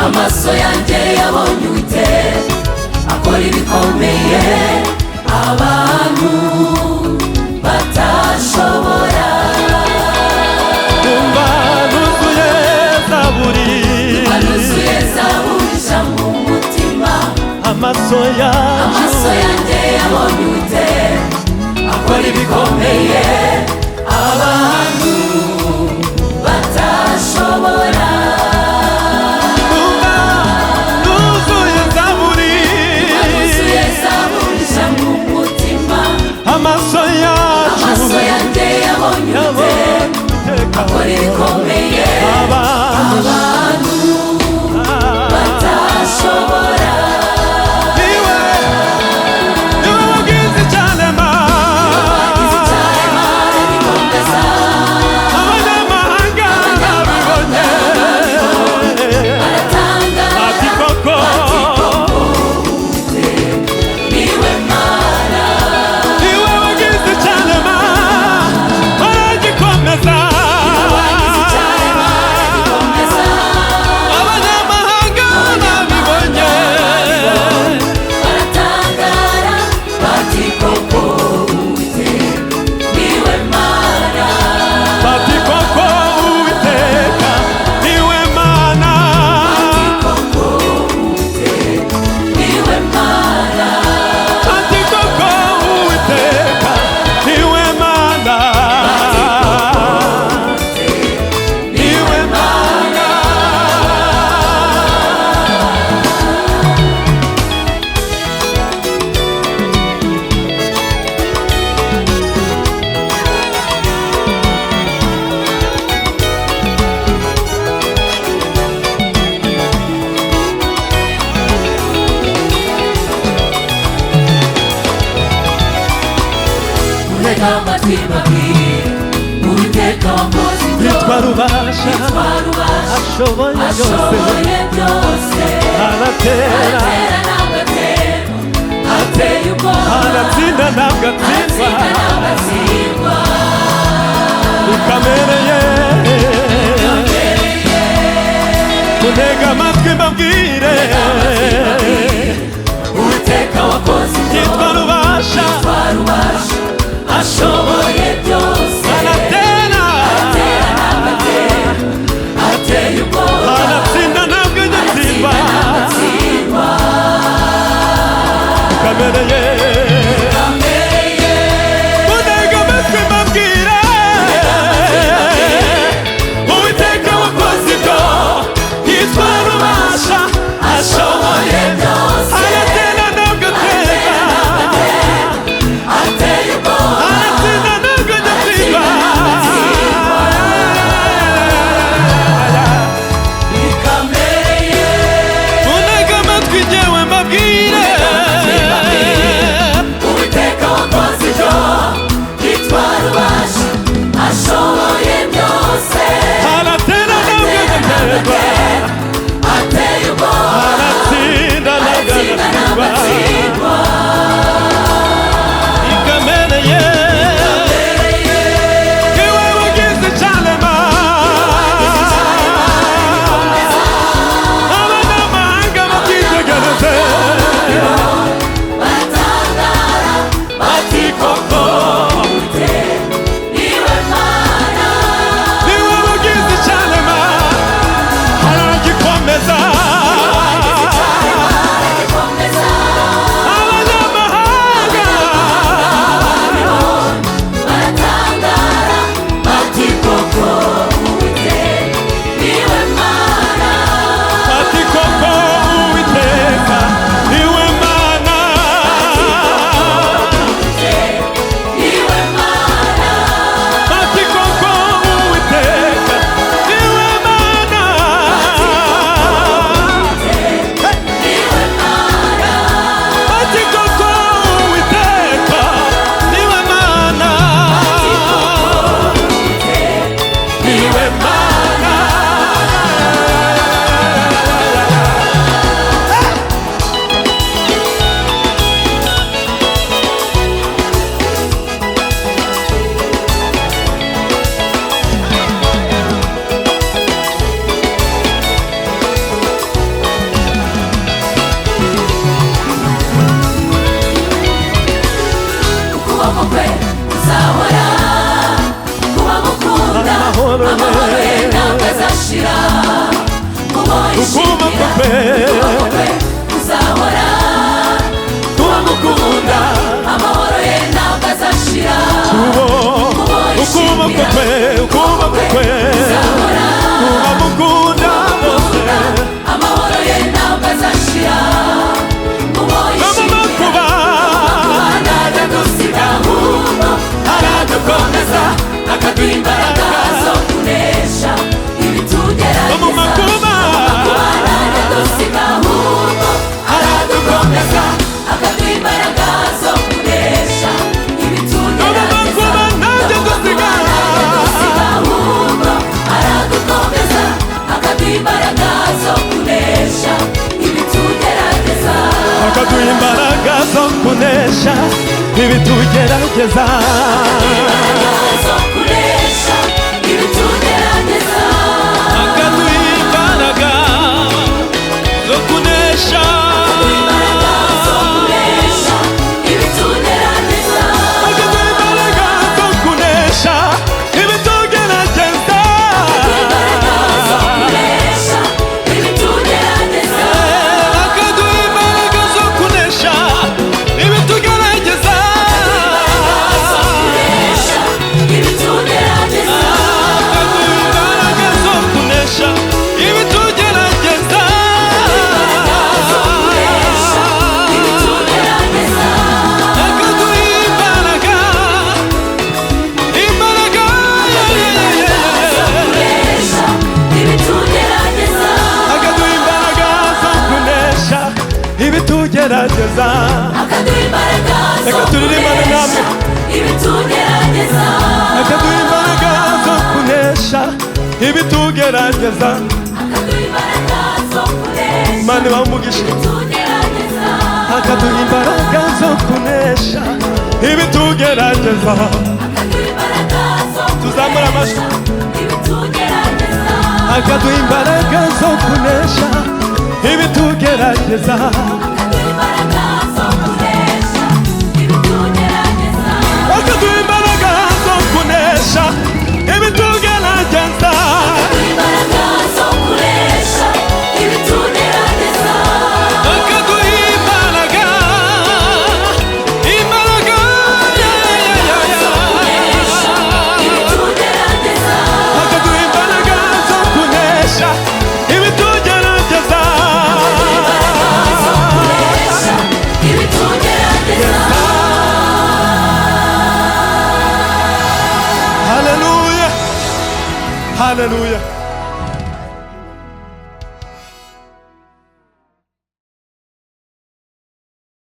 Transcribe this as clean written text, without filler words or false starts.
Amaso yanjye yabonye Uwiteka akora ibikomeye abantu batashobora. Umva nuzuye Zaburi ijambo mu mutima. Amaso yanjye yabonye Uwiteka akora ibikomeye abantu batashobora. Amaso yanjye yabonye Uwiteka akora ibikomeye abantu batashobora. niwe wagize icyarema bikomeza abanyamahanga babibonye baratanga ati koko niwe Mana. niwe wagize icyarema baragikomeza abanyamahanga babibonye baratangara bati koko Uwiteka niwe Mana. bati koko Uwiteka niwe Mana Koko Uwiteka niwe Mana. ati koko Uwiteka niwe Mana niwe Mana. Mureka amatwi mbabwire Uwiteka wakoze ibyo. Yitwa Rubasha ashoboye byose aratera ntabwo aterwa ateye ubwoba aratsinda ntabwo atsindwa agatsindwa. bikamereye kuntega amatwi mbabwire Uwiteka wakoze ibyo. yitwa Rubasha ashoboye byose aratera ntabwo ateye ubwoba aratsinda ntabwo agatsindwa agatsindwa. bikamereye kuntega amatwi mbabwire Uwiteka wakoze ibyo yitwa Rubasha ashoboye byose aratera ntabwo atera kwe uzahora uwamukunda amahoro ye ntabwo azashira ukuboko kwe uzahora uwamukunda bose amahoro ye ntabwo azashira uwo yishimira ntajya dusiga ahubwo aradukomeza akaduha imbaraga zo kunesha ibitugerageza mu makuba ntajya dusiga ahubwo aradukomeza akaduha imbaraga zo kunesha ibitugerageza ntajya dusiga ahubwo aradukomeza akaduha imbaraga zo kunesha ibitugerageza akaduha imbaraga zo kunesha ibitugerageza zo kunesha ibitugerageza akaduha imbaraga zo kunesha zo kunesha ibitugerageza akaduha imbaraga zo kunesha ibitugerageza zo kunesha ibitugerageza akaduha imbaraga zo kunesha ibitugerageza kunesha ibitugerageza imbaraga zo kunesha ibitugerageza ibitugerageza akaduha imbaraga kunesha ibitugerageza akaduha imbaraga zo kunesha ibitugerageza akaduha imbaraga reka turirimbane namwe ibitugerageza akaduha imbaraga zo kunesha ibitugerageza akaduha imbaraga zo kunesha mani bamugisha ibitugerageza akaduha imbaraga zo kunesha ibitugerageza akaduha imbaraga zo tuzamura amajwi ibitugerageza akaduha imbaraga zo kunesha ibitugerageza akaduha imbaraga zo kunesha ibitugerageza akaduha imbaraga zo kunesha ibitugerageza imbaraga zo kunesha ibitugerageza akaduha imbaraga ibitugerageza akaduha imbaraga zo kunesha ibitugerageza kunesha ibitugerageza haleluya haleluya